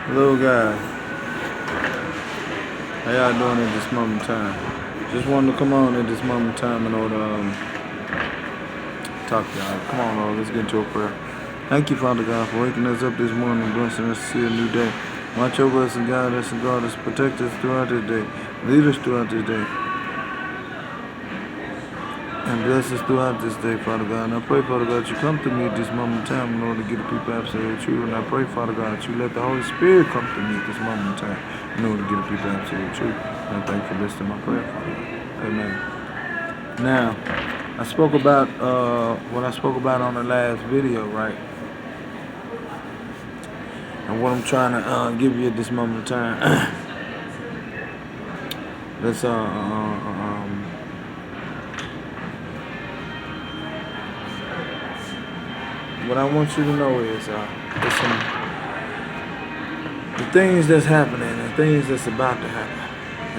Hello guys, how y'all doing at this moment in time? Just wanted to come on at this moment in time in order to talk to y'all. Come on, Lord, let's get into a prayer. Thank you, Father God, for waking us up this morning, blessing us to see a new day. Watch over us and guide us and guard us, protect us throughout this day, lead us throughout this day, and bless us throughout this day, Father God. And I pray, Father God, you come to me at this moment in time in order to get the people absolutely true. And I pray, Father God, you let the Holy Spirit come to me at this moment in time in order to get the people absolutely true. And I thank you for listening to my prayer, Father God. Amen. Now, I spoke about what I spoke about on the last video, right? And what I'm trying to give you at this moment in time. Let's what I want you to know is the things that's happening and things that's about to happen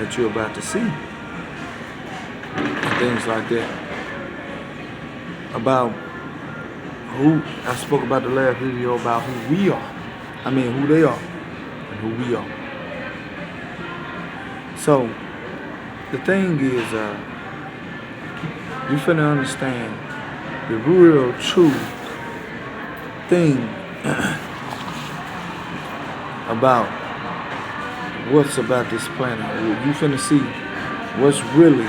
that you're about to see and things like that. About who I spoke about the last video about who we are. I mean who they are and who we are. So the thing is you finna understand the real true thing about what's about this planet. You finna see what's really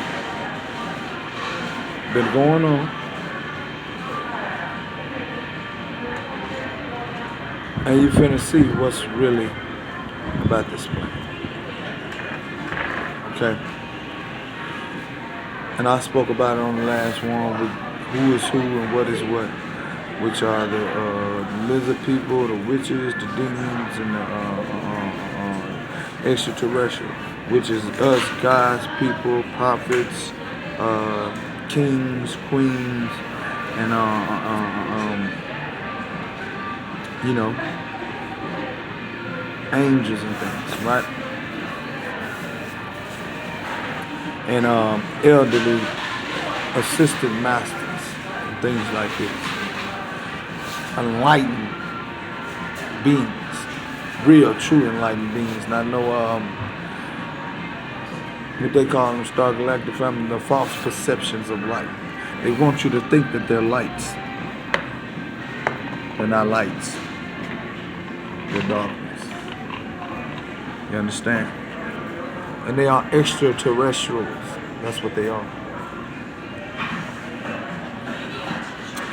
been going on, and you finna see what's really about this planet. Okay? And I spoke about it on the last one with who is who and what is what, which are the lizard people, the witches, the demons, and the extraterrestrial, which is us, God's people, prophets, kings, queens, and angels and things, right? And elderly assistant masters and things like this. Enlightened beings, real, true enlightened beings. Not no what they call them, Star Galactic Family, the false perceptions of light. They want you to think that they're lights. They're not lights. They're darkness. You understand? And they are extraterrestrials. That's what they are.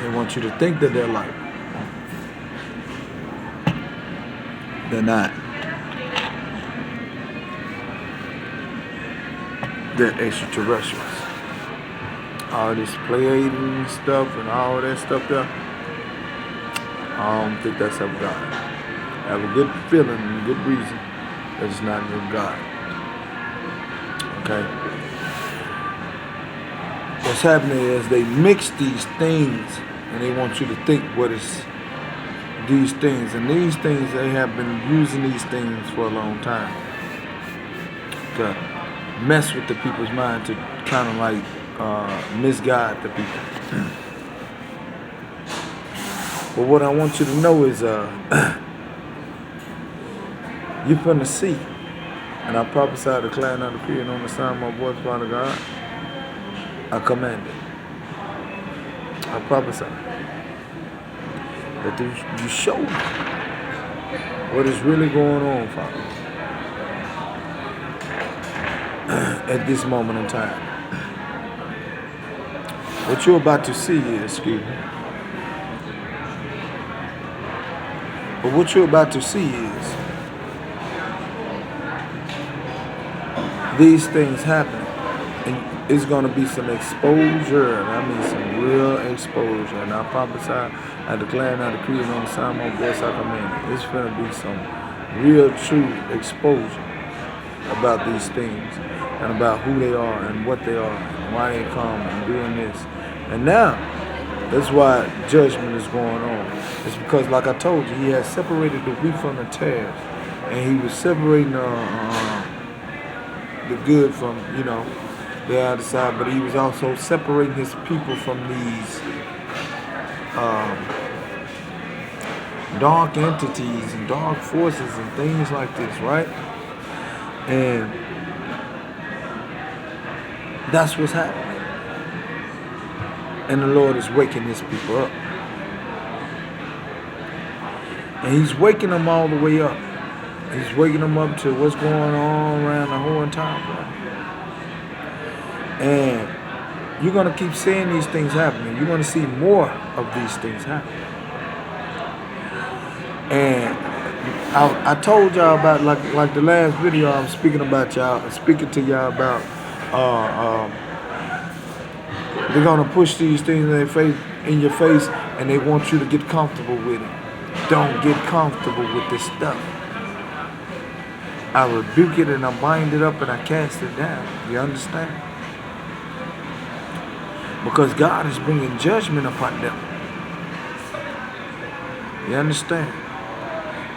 They want you to think that they're light. They're not. They're extraterrestrials. All this Pleiadian stuff and all that stuff there, I don't think that's of God. I have a good feeling and a good reason that it's not of God. Okay? What's happening is they mix these things and they want you to think what is these things. And these things, they have been using these things for a long time to mess with the people's mind, to kind of like misguide the people. But what I want you to know is you're finna see, and I prophesy the clan of the creed on the sound of my voice, Father God. I command it. I prophesy that you show me what is really going on, Father, at this moment in time. What you're about to see is, excuse me, but what you're about to see is these things happening. And it's going to be some exposure, and I mean some real exposure. And I prophesy, I declare and I decree it on the sound of my voice, I command it. It's going to be some real true exposure about these things and about who they are and what they are and why they come and doing this. And now, that's why judgment is going on. It's because, like I told you, he has separated the wheat from the tares, and he was separating the good from, the other side, but he was also separating his people from dark entities and dark forces and things like this, right? And that's what's happening. And the Lord is waking his people up. And he's waking them all the way up. He's waking them up to what's going on around the whole entire planet. And you're going to keep seeing these things happening. You're going to see more of these things happen. And I told y'all about, like the last video I'm speaking about y'all, speaking to y'all about, they're going to push these things in your face, and they want you to get comfortable with it. Don't get comfortable with this stuff. I rebuke it and I bind it up and I cast it down. You understand? Because God is bringing judgment upon them. You understand?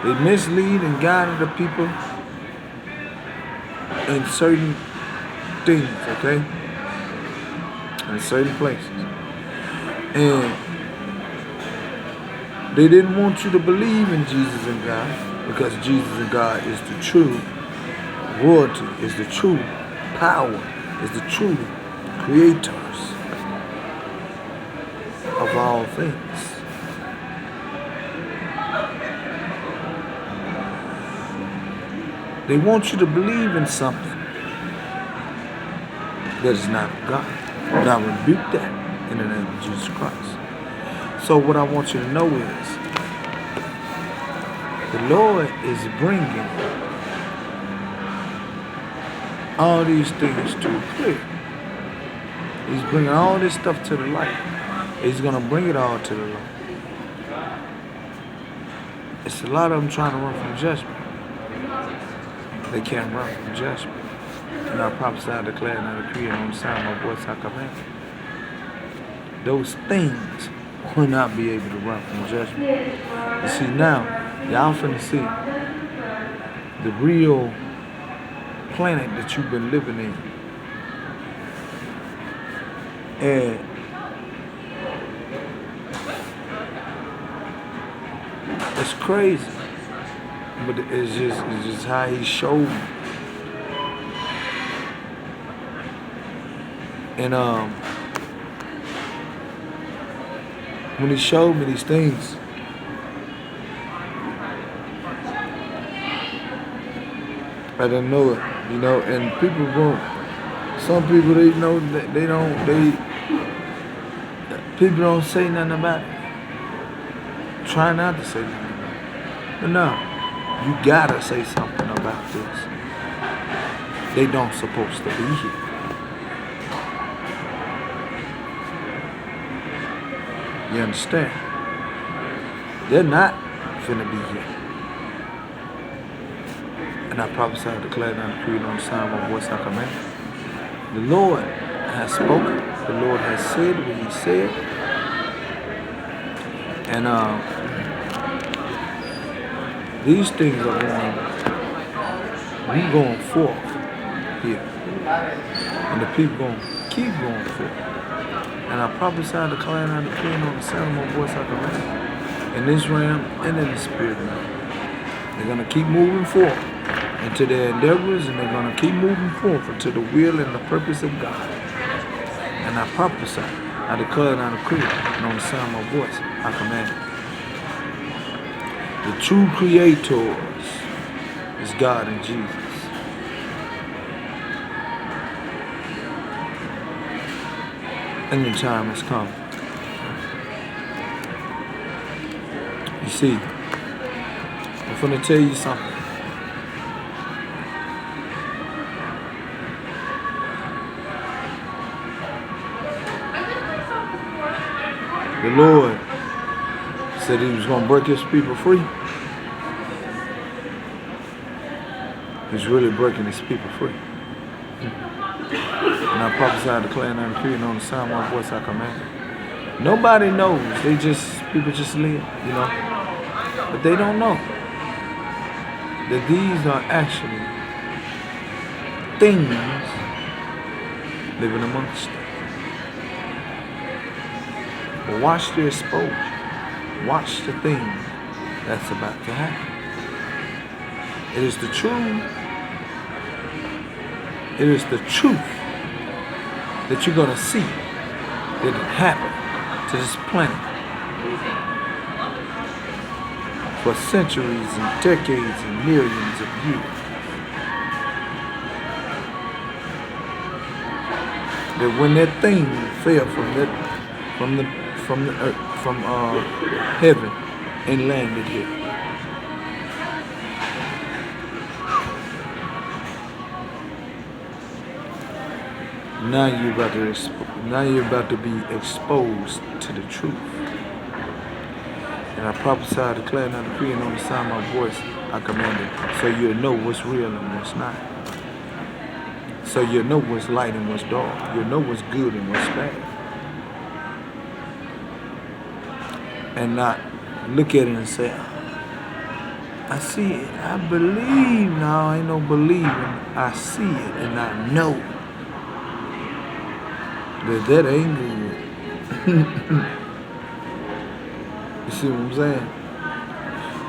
They mislead and guide the people in certain things, okay? In certain places. And they didn't want you to believe in Jesus and God, because Jesus and God is the true royalty, is the true power, is the true creators of all things. They want you to believe in something that is not God. And I rebuke that in the name of Jesus Christ. So what I want you to know is, the Lord is bringing all these things to clear. He's bringing all this stuff to the light. He's going to bring it all to the light. It's a lot of them trying to run from judgment. They can't run from judgment. And I prophesy, declare, and I decree, and on the sound of my voice I command. Those things will not be able to run from judgment. You see, now, y'all finna see the real planet that you've been living in. And it's crazy. But it's just how he showed me. And when he showed me these things, I didn't know it, you know. And people won't. Some people, they know that people don't say nothing about it. Try not to say nothing about it. But no, you gotta say something about this. They don't supposed to be here. You understand? They're not finna be here. And I prophesy, declare, and I decree on the sound of my voice I command. The Lord has spoken. The Lord has said what he said. And these things are going forth here. And the people going to keep going forth. And I prophesy, declare, and I decree on the sound of my voice I command. In this realm and in the spirit realm. They're going to keep moving forth into their endeavors, and they're going to keep moving forth into the will and the purpose of God. And I prophesy, I declare, and I decree, and on the sound of my voice I command. The true creators is God and Jesus. And the time has come. You see, I'm finna tell you something. The Lord said he was going to break his people free. He's really breaking his people free. And I prophesy, declare, and I decree, and on the sound of my voice I command. Nobody knows. People just live, you know. But they don't know that these are actually things living amongst them. But watch the exposure. Watch the things that's about to happen. It is the truth. It is the truth that you're going to see that it happened to this planet for centuries and decades and millions of years. That when that thing fell from heaven and landed here, now you're about to be exposed to the truth. And I prophesy, declare, and I decree, and on the sound of my voice, I command it, so you'll know what's real and what's not. So you'll know what's light and what's dark. You'll know what's good and what's bad. And not look at it and say, I see it, I believe. No, ain't no believing. I see it and I know that ain't good. You see what I'm saying?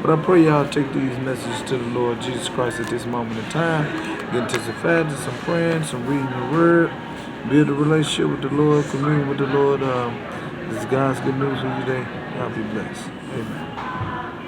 But I pray y'all take these messages to the Lord Jesus Christ at this moment in time. Get into some fasting, some praying, some reading the Word, build a relationship with the Lord, commune with the Lord. This is God's good news for you today. Y'all be blessed. Amen.